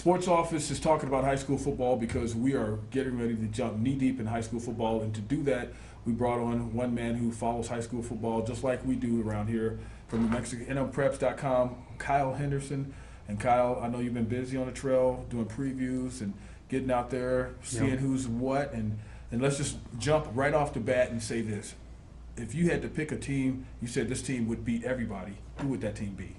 Sports Office is talking about high school football because we are getting ready to jump knee-deep in high school football. And to do that, we brought on one man who follows high school football just like we do around here from New Mexico, NMPreps.com, Kyle Henderson. And Kyle, I know you've been busy on the trail doing previews and getting out there, seeing who's what. And let's just jump right off the bat and say this. If you had to pick a team, you said this team would beat everybody, who would that team be?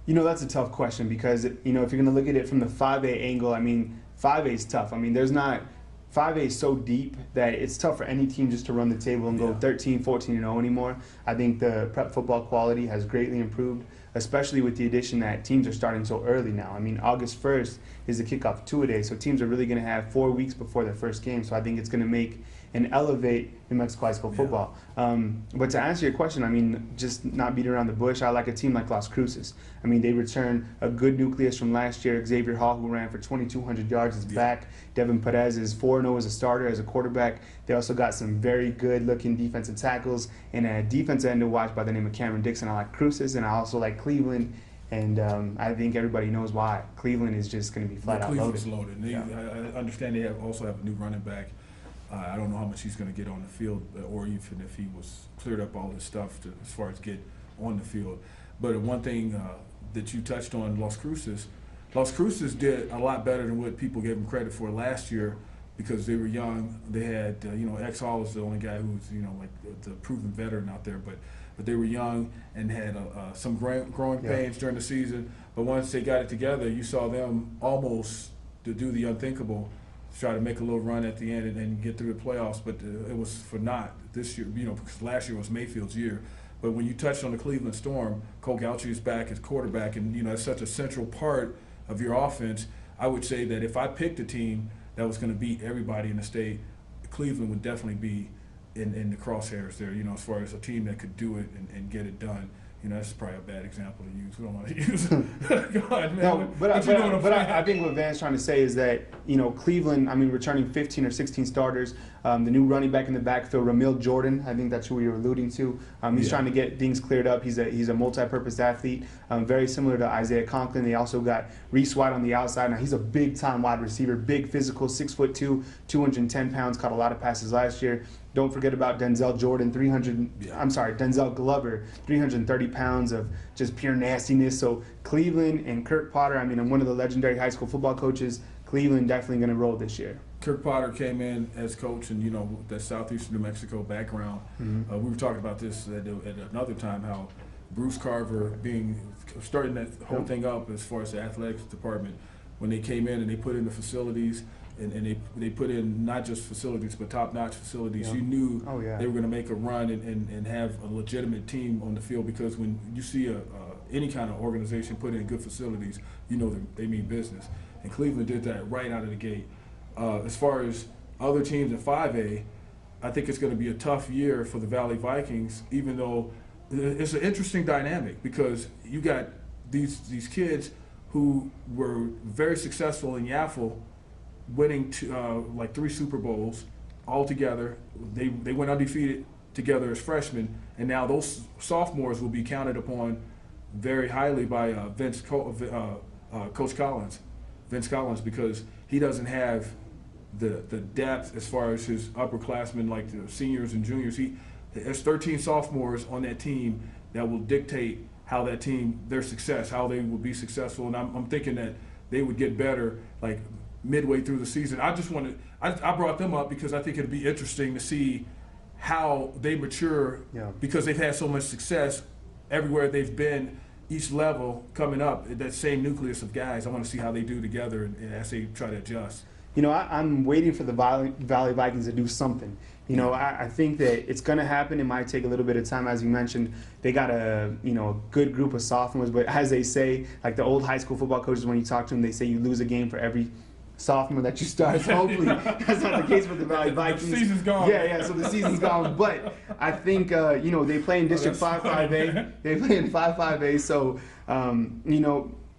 You know, that's a tough question because, you know, if you're going to look at it from the 5A angle, I mean, 5A is tough. I mean, 5A is so deep that it's tough for any team just to run the table and go 13, 14, and 0 anymore. I think the prep football quality has greatly improved, especially with the addition that teams are starting so early now. I mean, August 1st is the kickoff of two-a-day, so teams are really going to have 4 weeks before their first game. So I think it's going to make and elevate New Mexico high school football. But to answer your question, I mean, just not beat around the bush, I like a team like Las Cruces. I mean, they return a good nucleus from last year. Xavier Hall, who ran for 2,200 yards, is back. Devin Perez is 4-0 as a starter, as a quarterback. They also got some very good-looking defensive tackles and a defensive end to watch by the name of Cameron Dixon. I like Cruces, and I also like Cleveland. And I think everybody knows why. Cleveland is just going to be flat out loaded. Cleveland's loaded. I understand they also have a new running back. I don't know how much he's going to get on the field, or even if he was cleared up all his stuff as far as get on the field. But one thing that you touched on, Las Cruces did a lot better than what people gave them credit for last year because they were young. They had, X Hall is the only guy who's, like the proven veteran out there, but they were young and had some growing pains during the season. But once they got it together, you saw them almost to do the unthinkable, try to make a little run at the end and get through the playoffs, but it was for naught this year, because last year was Mayfield's year. But when you touched on the Cleveland Storm, Cole Gauchi is back as quarterback, and it's such a central part of your offense. I would say that if I picked a team that was going to beat everybody in the state, Cleveland would definitely be in the crosshairs there, as far as a team that could do it and get it done. That's probably a bad example to use. We don't want to use it. Go ahead, man. No, but I think what Van's trying to say is that, Cleveland, I mean, returning 15 or 16 starters, the new running back in the backfield, Ramil Jordan, I think that's who you're alluding to. He's trying to get things cleared up. He's a multi-purpose athlete, very similar to Isaiah Conklin. They also got Reese White on the outside. Now, he's a big-time wide receiver, big physical, 6'2", 210 pounds, caught a lot of passes last year. Don't forget about Denzel Glover, 330 pounds of just pure nastiness. So Cleveland and Kirk Potter, I mean, I'm one of the legendary high school football coaches. Cleveland definitely going to roll this year. Kirk Potter came in as coach, and that southeastern New Mexico background. We were talking about this at another time, how Bruce Carver starting that whole thing up as far as the athletics department, when they came in and they put in the facilities. And they put in not just facilities, but top-notch facilities. You knew they were going to make a run and have a legitimate team on the field, because when you see any kind of organization put in good facilities, they mean business. And Cleveland did that right out of the gate. As far as other teams in 5A, I think it's going to be a tough year for the Valley Vikings, even though it's an interesting dynamic, because you got these kids who were very successful in Yaffle, winning like 3 Super Bowls all together. They went undefeated together as freshmen, and now those sophomores will be counted upon very highly by Coach Collins, Vince Collins, because he doesn't have the depth as far as his upperclassmen like the seniors and juniors. There's 13 sophomores on that team that will dictate how that team, their success, how they will be successful, and I'm thinking that they would get better like midway through the season. I brought them up because I think it'd be interesting to see how they mature, because they've had so much success everywhere they've been, each level coming up, that same nucleus of guys. I want to see how they do together and as they try to adjust. I'm waiting for the Valley Vikings to do something. I think that it's going to happen. It might take a little bit of time. As you mentioned, they got a good group of sophomores, but as they say, like the old high school football coaches, when you talk to them, they say you lose a game for every sophomore that you start. So hopefully that's not the case with the Valley Vikings. The season's gone. Yeah, so the season's gone. But I think, they play in District 5-5A. They play in 5-5A, so,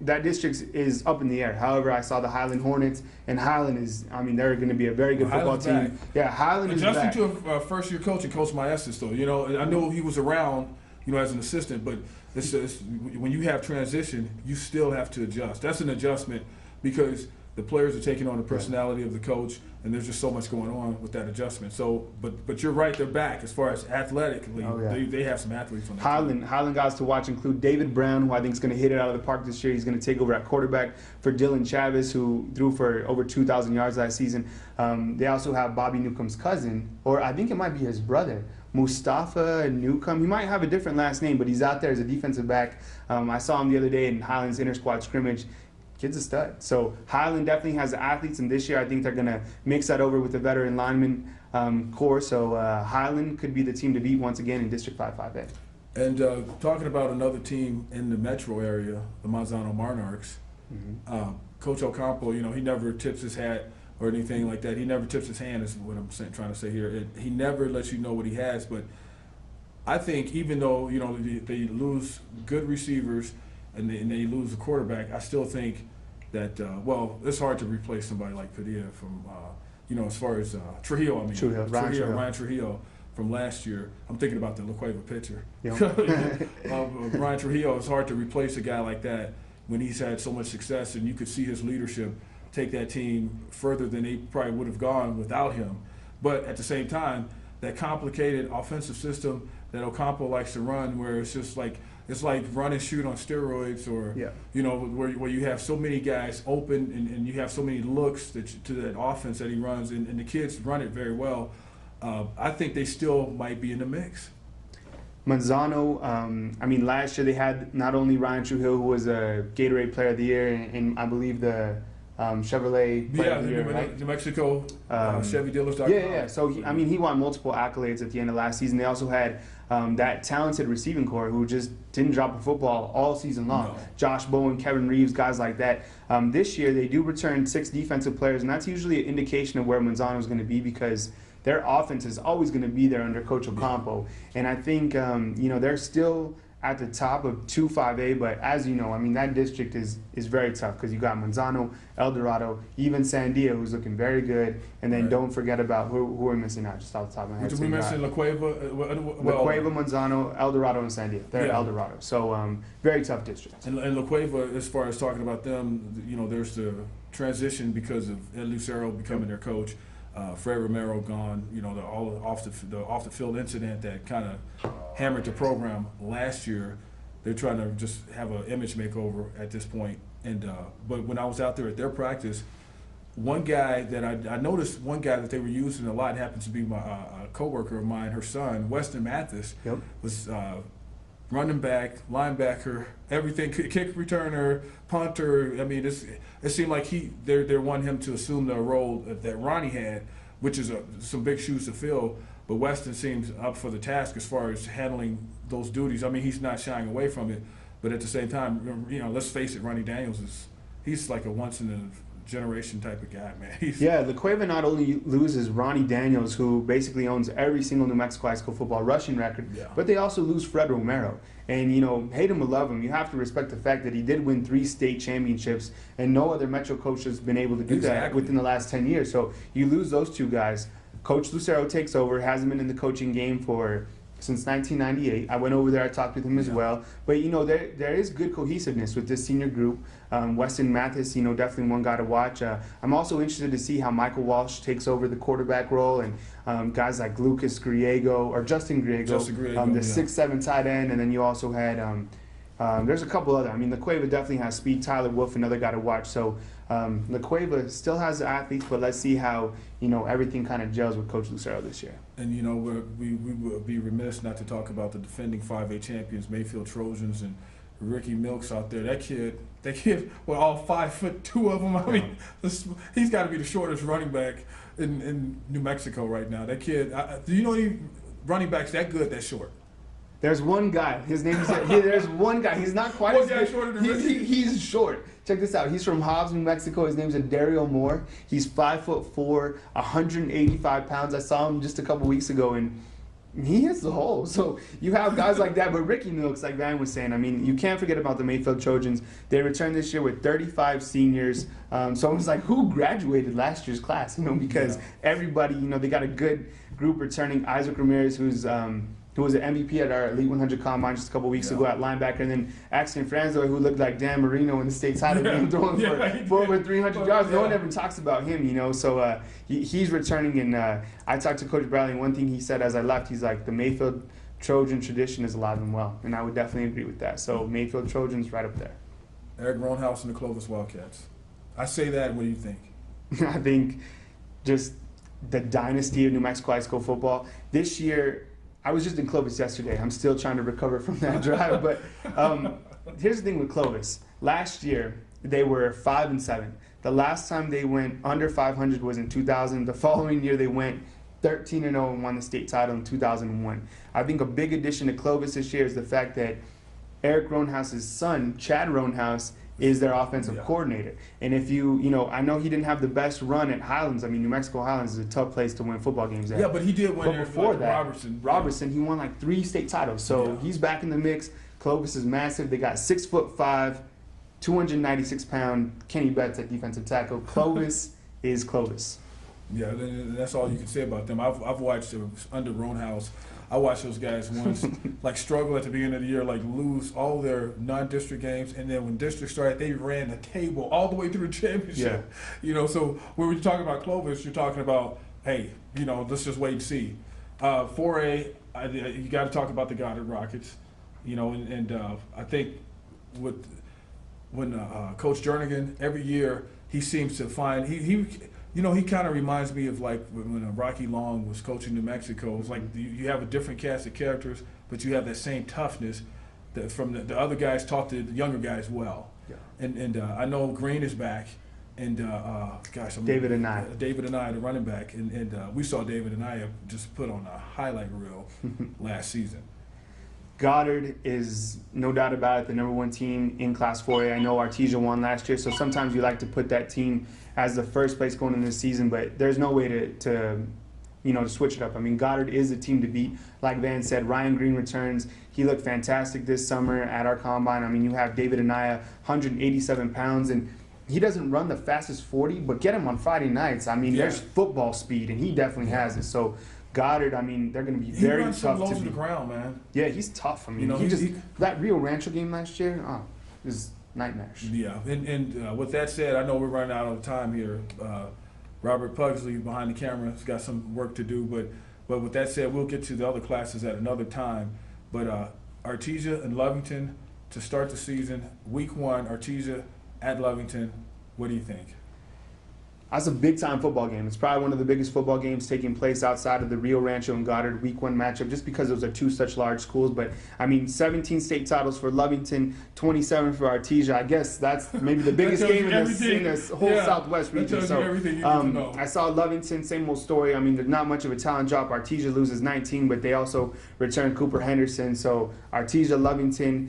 that district is up in the air. However, I saw the Highland Hornets, and Highland is, they're going to be a very good football team. Back. Yeah, Highland is back. Adjusting to a first-year coach and Coach Maestas, though, I know he was around, as an assistant, but it's when you have transition, you still have to adjust. That's an adjustment because the players are taking on the personality of the coach, and there's just so much going on with that adjustment. So, but you're right, they're back as far as athletically. They have some athletes on that team. Highland guys to watch include David Brown, who I think is going to hit it out of the park this year. He's going to take over at quarterback for Dylan Chavez, who threw for over 2,000 yards last season. They also have Bobby Newcomb's cousin, or I think it might be his brother, Mustafa Newcomb. He might have a different last name, but he's out there as a defensive back. I saw him the other day in Highland's inter-squad scrimmage. Kid's a stud. So Highland definitely has the athletes, and this year I think they're going to mix that over with the veteran lineman core. So Highland could be the team to beat once again in District 5-5A. And talking about another team in the metro area, the Manzano Monarchs, Coach Ocampo, he never tips his hat or anything like that. He never tips his hand, is what I'm trying to say here. He never lets you know what he has. But I think even though, they lose good receivers and they lose a quarterback, I still think that, it's hard to replace somebody like Padilla from, as far as Trujillo, Ryan Trujillo from last year. I'm thinking about the La Cueva pitcher. Ryan Trujillo, it's hard to replace a guy like that when he's had so much success, and you could see his leadership take that team further than they probably would have gone without him. But at the same time, that complicated offensive system that Ocampo likes to run, where it's just like, it's like run and shoot on steroids, or where you have so many guys open and you have so many looks to that offense that he runs, and the kids run it very well. I think they still might be in the mix. Manzano, last year they had not only Ryan Trujillo, who was a Gatorade Player of the Year, and I believe the Chevrolet Player of the Year, right? New Mexico, ChevyDealers.com. Yeah. So, he won multiple accolades at the end of last season. They also had that talented receiving core who just didn't drop a football all season long. No. Josh Bowen, Kevin Reeves, guys like that. This year they do return 6 defensive players, and that's usually an indication of where Manzano is going to be, because their offense is always going to be there under Coach Ocampo. And I think, they're still at the top of 2-5A, but as you know, that district is very tough, because you got Manzano, El Dorado, even Sandia, who's looking very good, and then don't forget about who we're missing out just off the top of my head. Did we mention La Cueva? La Cueva, Manzano, El Dorado, and Sandia. They're El Dorado. So very tough districts. And La Cueva, as far as talking about them, there's the transition because of Ed Lucero becoming their coach. Fred Romero gone, the off the field incident that kind of hammered the program last year. They're trying to just have an image makeover at this point. And but when I was out there at their practice, one guy that I noticed, one guy that they were using a lot, happens to be my coworker of mine, her son, Weston Mathis, was running back, linebacker, everything, kick returner, punter. It seemed like they wanted him to assume the role that Ronnie had, which is some big shoes to fill. But Weston seems up for the task as far as handling those duties. He's not shying away from it, but at the same time, let's face it, Ronnie Daniels he's like a once in a generation type of guy, man. La Cueva not only loses Ronnie Daniels, who basically owns every single New Mexico high school football rushing record, but they also lose Fred Romero. And, hate him or love him, you have to respect the fact that he did win 3 state championships, and no other Metro coach has been able to do that within the last 10 years. So you lose those 2 guys. Coach Lucero takes over, hasn't been in the coaching game since 1998. I went over there, I talked with him as well. But, there is good cohesiveness with this senior group. Weston Mathis, definitely one guy to watch. I'm also interested to see how Michael Walsh takes over the quarterback role, and guys like Justin Griego, the 6'7" tight end, and then you also had there's a couple other. La Cueva definitely has speed. Tyler Wolf, another guy to watch. So La Cueva still has the athletes, but let's see how everything kind of gels with Coach Lucero this year. And we would be remiss not to talk about the defending 5A champions, Mayfield Trojans, and Ricky Milks out there. That kid, well, all 5'2" of them. He's got to be the shortest running back in New Mexico right now. That kid, do you know any running backs that good that short? There's one guy. His name is. There's one guy. He's not quite as good. Shorter than Ricky? He's short. Check this out. He's from Hobbs, New Mexico. His name's Dario Moore. He's 5'4", 185 pounds. I saw him just a couple weeks ago, and he hits the hole. So you have guys like that, but Ricky Milks, like Van was saying, you can't forget about the Mayfield Trojans. They returned this year with 35 seniors. So it was like, who graduated last year's class? Because everybody, they got a good group returning. Isaac Ramirez, who's who was the MVP at our Elite 100 Combine just a couple weeks ago at linebacker, and then Axton Franzo, who looked like Dan Marino in the state title game, throwing for over 300 yards. No one ever talks about him, you know. So he's returning, and I talked to Coach Bradley, and one thing he said as I left, he's like, the Mayfield Trojan tradition is alive and well, and I would definitely agree with that. So Mayfield Trojans right up there. Eric Roanhouse and the Clovis Wildcats. I say that. What do you think? I think just the dynasty of New Mexico high school football this year. I was just in Clovis yesterday. I'm still trying to recover from that drive. But here's the thing with Clovis. Last year, they were 5-7. The last time they went under 500 was in 2000. The following year, they went 13-0 and won the state title in 2001. I think a big addition to Clovis this year is the fact that Eric Roanhouse's son, Chad Roanhouse, is their offensive coordinator. And if you know, I know he didn't have the best run at Highlands. I mean, New Mexico Highlands is a tough place to win football games at. Yeah, but he did win. But before that, Robertson, he won like 3 state titles. So he's back in the mix. Clovis is massive. They got 6'5", 296-pound Kenny Betts at defensive tackle. Clovis is Clovis. Yeah, that's all you can say about them. I've watched under Roanhouse. I watched those guys once like struggle at the beginning of the year, like lose all their non-district games, and then when district started, they ran the table all the way through the championship. Yeah. You know, so when we're talking about Clovis, you're talking about, hey, you know, let's just wait and see. 4A, you got to talk about the Goddard Rockets. You know, and I think when Coach Jernigan, every year he seems to find you know, he kind of reminds me of like when Rocky Long was coaching New Mexico. It's like you have a different cast of characters, but you have that same toughness that from the other guys taught the younger guys well. Yeah. And I know Green is back, and David Anaya, the running back, and we saw David Anaya just put on a highlight reel last season. Goddard is, no doubt about it, the #1 team in Class 4A. I know Artesia won last year, so sometimes you like to put that team as the first place going into the season, but there's no way to switch it up. I mean, Goddard is a team to beat. Like Van said, Ryan Green returns. He looked fantastic this summer at our combine. I mean, you have David Anaya, 187 pounds, and he doesn't run the fastest 40, but get him on Friday nights. I mean, there's football speed, and he definitely has it. So Goddard, I mean, they're going to be very tough to beat. To the ground, man. Yeah, he's tough. I mean, that Rio Rancho game last year, is nightmarish. Yeah, and with that said, I know we're running out of time here. Robert Pugsley behind the camera has got some work to do, but with that said, we'll get to the other classes at another time. But Artesia and Lovington to start the season, week 1, Artesia at Lovington. What do you think? That's a big-time football game. It's probably one of the biggest football games taking place outside of the Rio Rancho and Goddard Week 1 matchup, just because those are 2 such large schools. But, I mean, 17 state titles for Lovington, 27 for Artesia. I guess that's maybe the biggest game in the whole Southwest region. So I saw Lovington, same old story. I mean, there's not much of a talent drop. Artesia loses 19, but they also return Cooper Henderson. So Artesia, Lovington,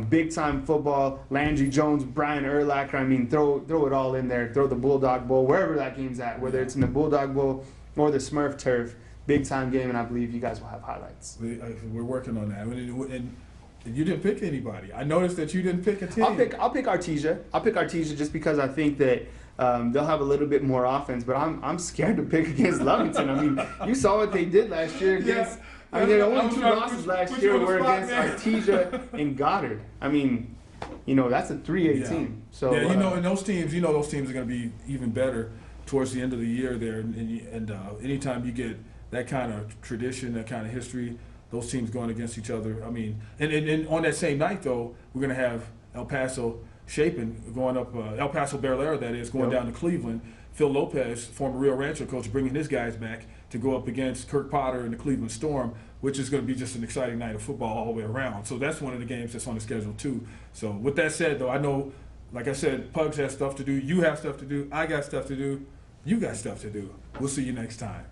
big-time football. Landry Jones, Brian Urlacher. I mean, throw it all in there. Throw the Bulldog Bowl, wherever that game's at, whether it's in the Bulldog Bowl or the Smurf Turf. Big-time game, and I believe you guys will have highlights. We're working on that. And you didn't pick anybody. I noticed that you didn't pick a team. I'll pick Artesia. I'll pick Artesia just because I think that they'll have a little bit more offense, but I'm scared to pick against Lovington. I mean, you saw what they did last year against I mean, their only 2 losses last year were against Artesia and Goddard. I mean, that's a 3A team. So and those teams, those teams are going to be even better towards the end of the year there. And anytime you get that kind of tradition, that kind of history, those teams going against each other. I mean, and on that same night though, we're going to have El Paso Chapin going up, El Paso Bel Air, that is, going down to Cleveland. Phil Lopez, former Rio Rancho coach, bringing his guys back to go up against Kirk Potter and the Cleveland Storm, which is going to be just an exciting night of football all the way around. So that's one of the games that's on the schedule too. So with that said, though, I know, like I said, Pugs has stuff to do. You have stuff to do. I got stuff to do. You got stuff to do. We'll see you next time.